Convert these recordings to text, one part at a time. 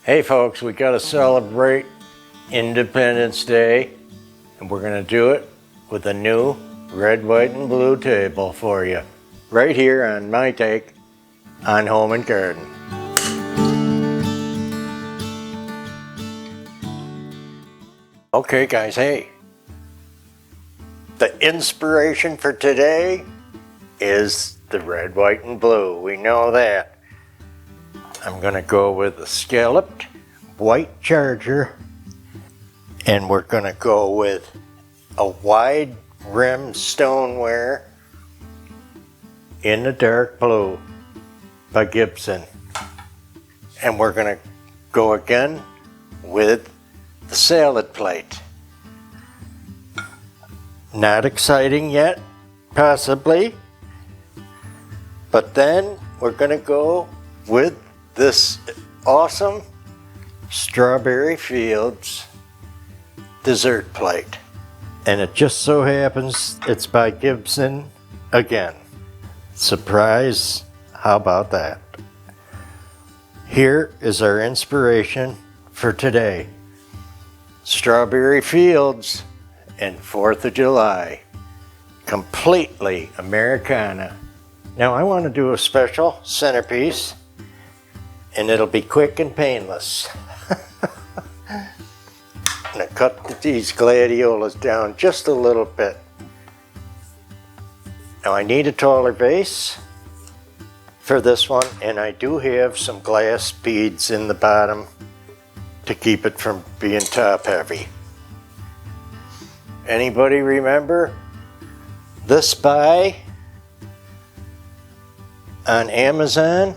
Hey folks, we gotta celebrate Independence Day, and we're gonna do it with a new red, white, and blue table for you, right here on my take on Home and Garden. Okay guys, hey, the inspiration for today is the red, white, and blue. We know that. I'm gonna go with a scalloped white charger, and we're gonna go with a wide rim stoneware in the dark blue by Gibson. And we're gonna go again with the salad plate. Not exciting yet, possibly, but then we're gonna go with this awesome Strawberry Fields dessert plate. And it just so happens it's by Gibson again. Surprise, how about that? Here is our inspiration for today. Strawberry Fields and 4th of July. Completely Americana. Now I want to do a special centerpiece, and it'll be quick and painless. I'm gonna cut these gladiolas down just a little bit. Now I need a taller vase for this one, and I do have some glass beads in the bottom to keep it from being top heavy. Anybody remember this buy on Amazon?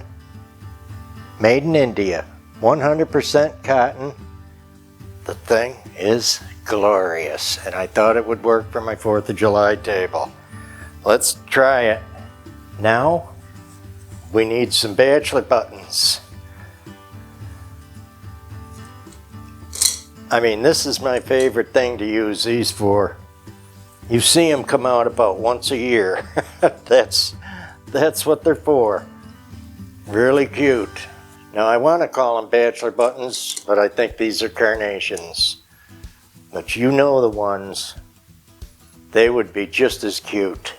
Made in India, 100% cotton. The thing is glorious, and I thought it would work for my 4th of July table. Let's try it. Now, we need some bachelor buttons. I mean, this is my favorite thing to use these for. You see them come out about once a year. That's what they're for. Really cute. Now I want to call them bachelor buttons, but I think these are carnations. But you know the ones. They would be just as cute.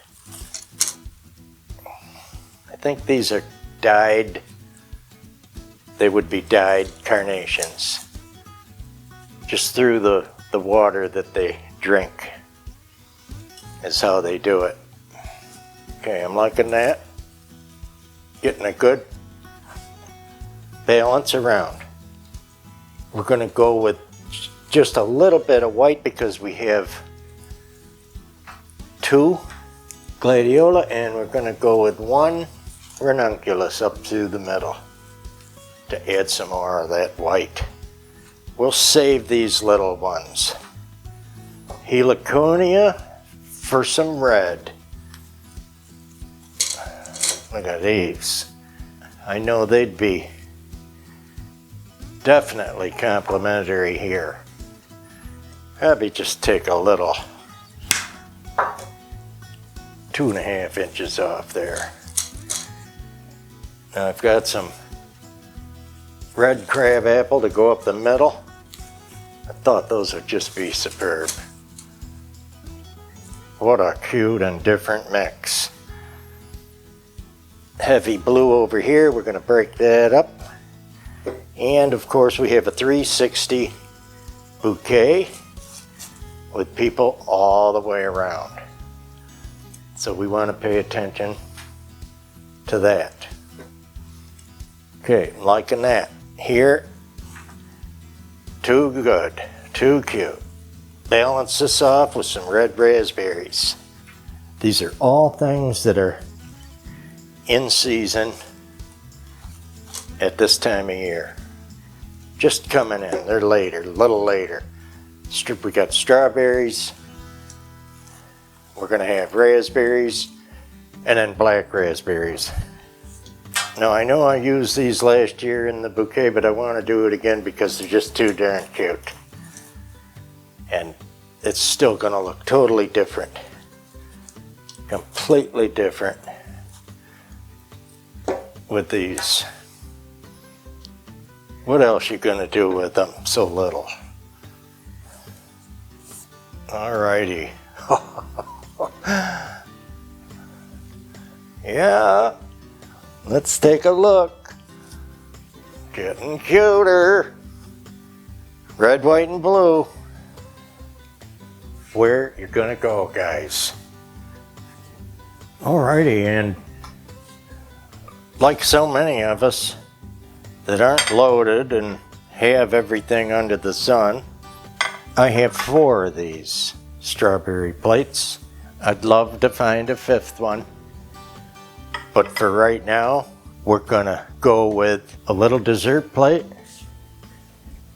I think these are dyed. They would be dyed carnations. Just through the water that they drink is how they do it. Okay, I'm liking that. Getting a good balance around. We're going to go with just a little bit of white because we have 2 gladiola, and we're going to go with 1 ranunculus up through the middle to add some more of that white. We'll save these little ones. Heliconia for some red. Look at these. I know they'd be definitely complimentary here. Probably just take a little 2.5 inches off there. Now I've got some red crab apple to go up the middle. I thought those would just be superb. What a cute and different mix. Heavy blue over here, we're going to break that up. And of course we have a 360 bouquet with people all the way around. So we want to pay attention to that. Okay, liking that. Here, too good, too cute. Balance this off with some red raspberries. These are all things that are in season at this time of year. Just coming in, they're later, a little later. We got strawberries, we're gonna have raspberries, and then black raspberries. Now I know I used these last year in the bouquet, but I want to do it again because they're just too darn cute. And it's still gonna look totally different. Completely different with these. What else you gonna do with them so little? Alrighty. Yeah, let's take a look. Getting cuter. Red, white, and blue. Where you're gonna go, guys. Alrighty, and like so many of us that aren't loaded and have everything under the sun, I have 4 of these strawberry plates. I'd love to find a 5th one, but for right now, we're gonna go with a little dessert plate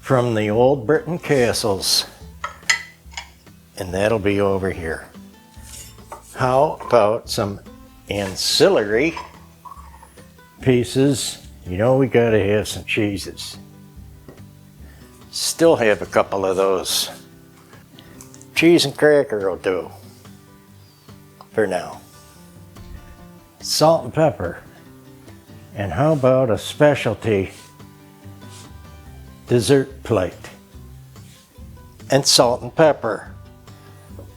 from the old Britain castles, and that'll be over here. How about some ancillary pieces? You know we gotta have some cheeses. Still have a couple of those. Cheese and cracker will do for now. Salt and pepper. And how about a specialty dessert plate? And salt and pepper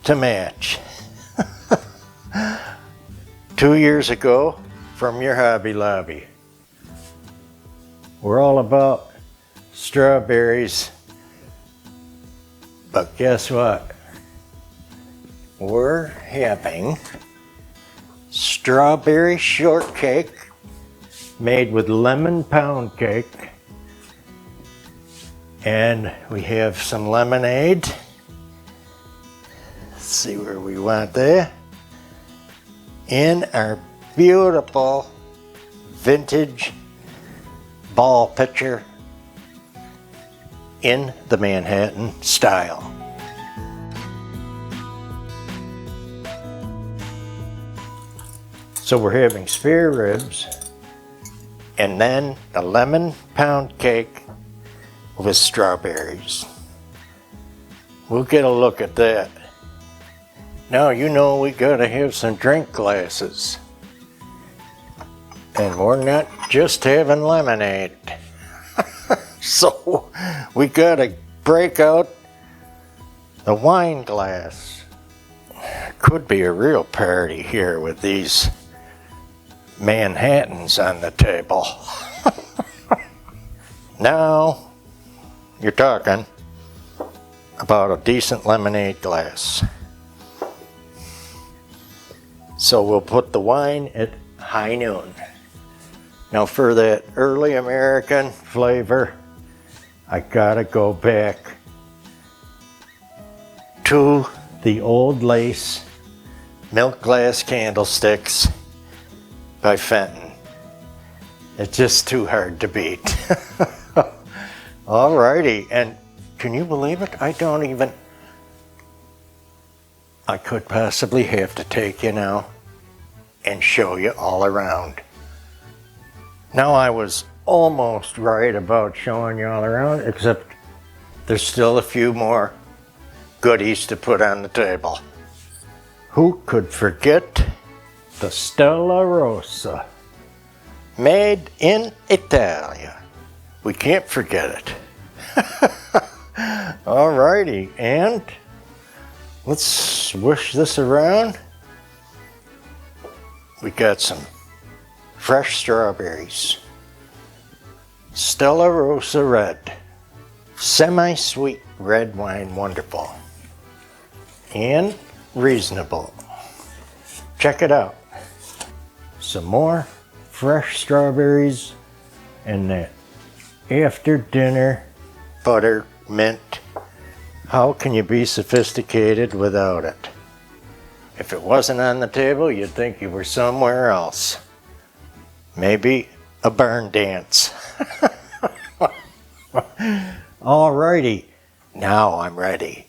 to match. 2 years ago from your Hobby Lobby. We're all about strawberries, but guess what? We're having strawberry shortcake made with lemon pound cake, and we have some lemonade. Let's see where we want that. In our beautiful vintage ball pitcher in the Manhattan style. So we're having spare ribs and then the lemon pound cake with strawberries. We'll get a look at that. Now you know we gotta have some drink glasses. And we're not just having lemonade. So we gotta break out the wine glass. Could be a real party here with these Manhattans on the table. Now you're talking about a decent lemonade glass. So we'll put the wine at high noon. Now for that early American flavor, I gotta go back to the old lace milk glass candlesticks by Fenton. It's just too hard to beat. Alrighty, and can you believe it? I could possibly have to take you now and show you all around. Now I was almost right about showing you all around, except there's still a few more goodies to put on the table. Who could forget the Stella Rosa, made in Italia? We can't forget it. Alrighty, and let's swish this around. We got some fresh strawberries. Stella Rosa Red. Semi-sweet red wine, wonderful. And reasonable. Check it out. Some more fresh strawberries and that after dinner butter mint. How can you be sophisticated without it? If it wasn't on the table, you'd think you were somewhere else. Maybe a barn dance. Alrighty, now I'm ready.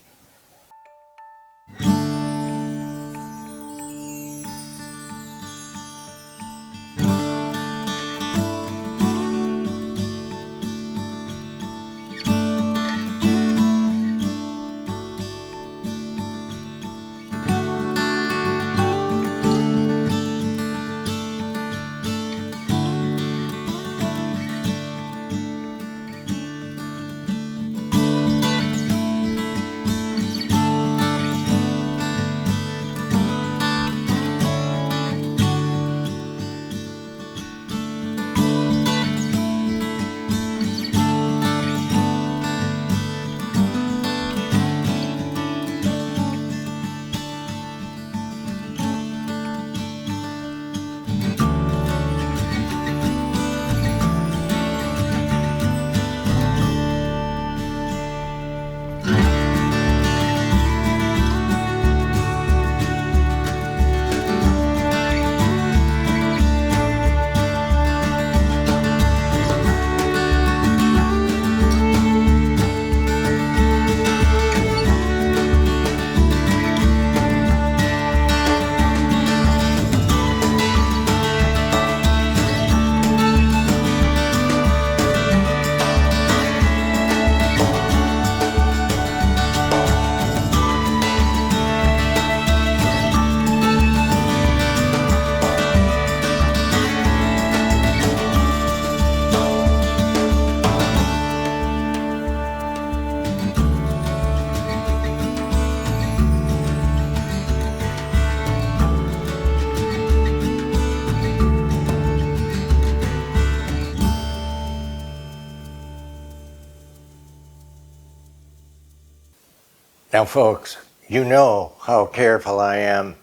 Now, folks, you know how careful I am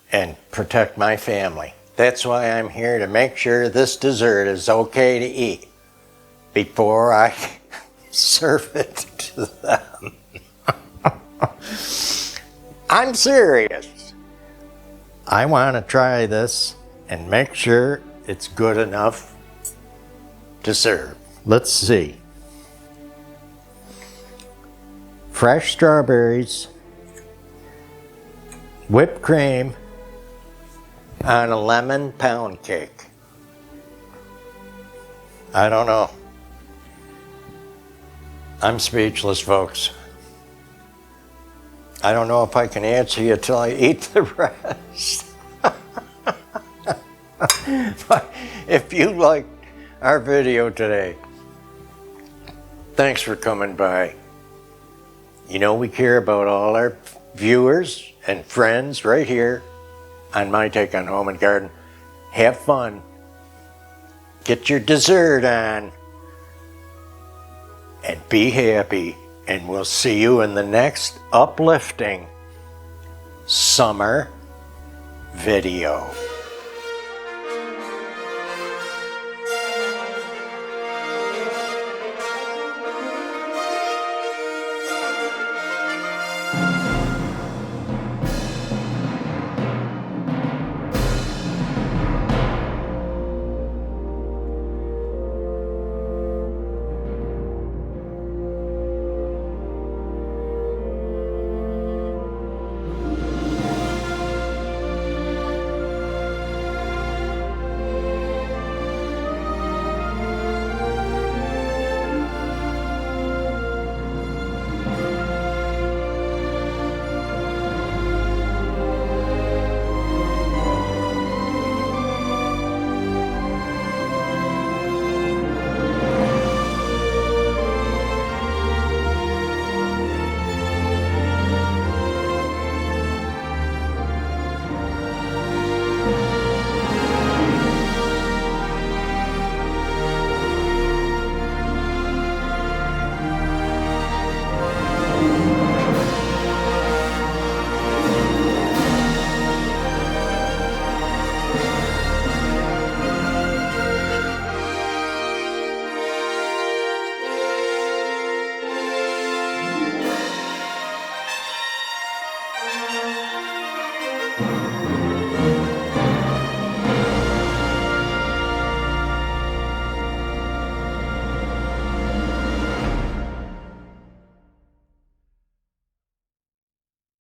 and protect my family. That's why I'm here, to make sure this dessert is okay to eat before I serve it to them. I'm serious. I want to try this and make sure it's good enough to serve. Let's see. Fresh strawberries, whipped cream on a lemon pound cake. I don't know. I'm speechless, folks. I don't know if I can answer you till I eat the rest. But if you liked our video today, thanks for coming by. You know we care about all our viewers and friends right here on My Take on Home and Garden. Have fun. Get your dessert on. And be happy. And we'll see you in the next uplifting summer video.